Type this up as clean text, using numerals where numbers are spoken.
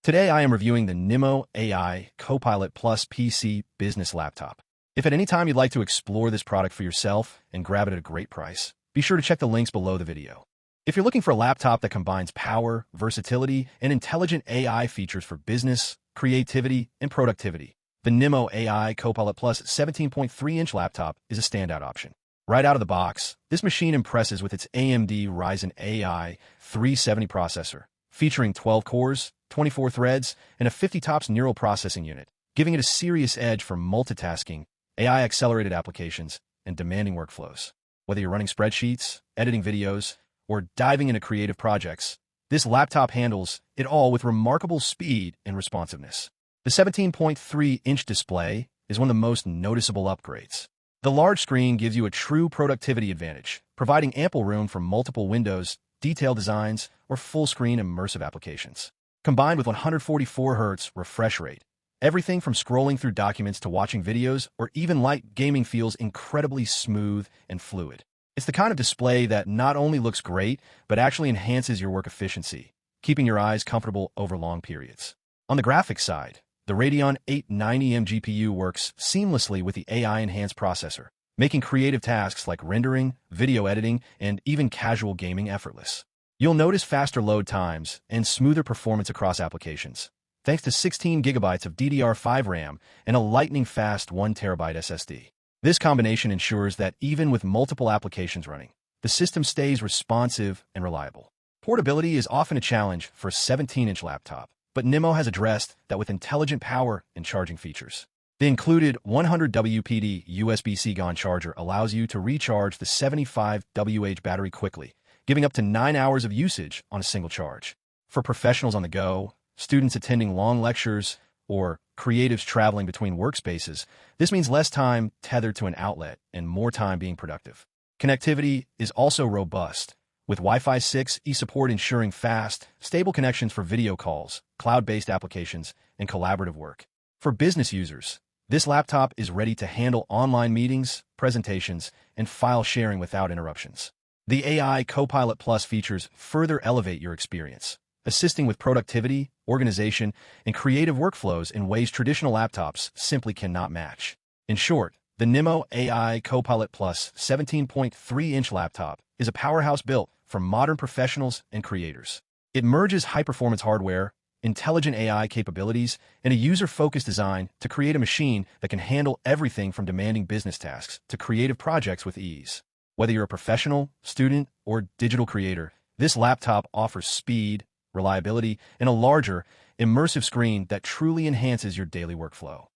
Today I am reviewing the NIMO AI Copilot Plus PC Business Laptop. If at any time you'd like to explore this product for yourself and grab it at a great price, be sure to check the links below the video. If you're looking for a laptop that combines power, versatility, and intelligent AI features for business, creativity, and productivity, the NIMO AI Copilot Plus 17.3-inch laptop is a standout option. Right out of the box, this machine impresses with its AMD Ryzen AI 370 processor, featuring 12 cores, 24 threads, and a 50 TOPS neural processing unit, giving it a serious edge for multitasking, AI-accelerated applications, and demanding workflows. Whether you're running spreadsheets, editing videos, or diving into creative projects, this laptop handles it all with remarkable speed and responsiveness. The 17.3-inch display is one of the most noticeable upgrades. The large screen gives you a true productivity advantage, providing ample room for multiple windows, detailed designs, or full-screen immersive applications. Combined with 144 Hz refresh rate, everything from scrolling through documents to watching videos or even light gaming feels incredibly smooth and fluid. It's the kind of display that not only looks great, but actually enhances your work efficiency, keeping your eyes comfortable over long periods. On the graphics side, the Radeon 890M GPU works seamlessly with the AI-enhanced processor, making creative tasks like rendering, video editing, and even casual gaming effortless. You'll notice faster load times and smoother performance across applications, thanks to 16 GB of DDR5 RAM and a lightning-fast 1TB SSD. This combination ensures that even with multiple applications running, the system stays responsive and reliable. Portability is often a challenge for a 17-inch laptop, but NIMO has addressed that with intelligent power and charging features. The included 100 WPD USB-C GON charger allows you to recharge the 75 WH battery quickly, giving up to 9 hours of usage on a single charge. For professionals on the go, students attending long lectures, or creatives traveling between workspaces, this means less time tethered to an outlet and more time being productive. Connectivity is also robust, with Wi-Fi 6E support ensuring fast, stable connections for video calls, cloud-based applications, and collaborative work. For business users, this laptop is ready to handle online meetings, presentations, and file sharing without interruptions. The AI Copilot Plus features further elevate your experience, assisting with productivity, organization, and creative workflows in ways traditional laptops simply cannot match. In short, the NIMO AI Copilot Plus 17.3-inch laptop is a powerhouse built for modern professionals and creators. It merges high-performance hardware, intelligent AI capabilities, and a user-focused design to create a machine that can handle everything from demanding business tasks to creative projects with ease. Whether you're a professional, student, or digital creator, this laptop offers speed, reliability, and a larger, immersive screen that truly enhances your daily workflow.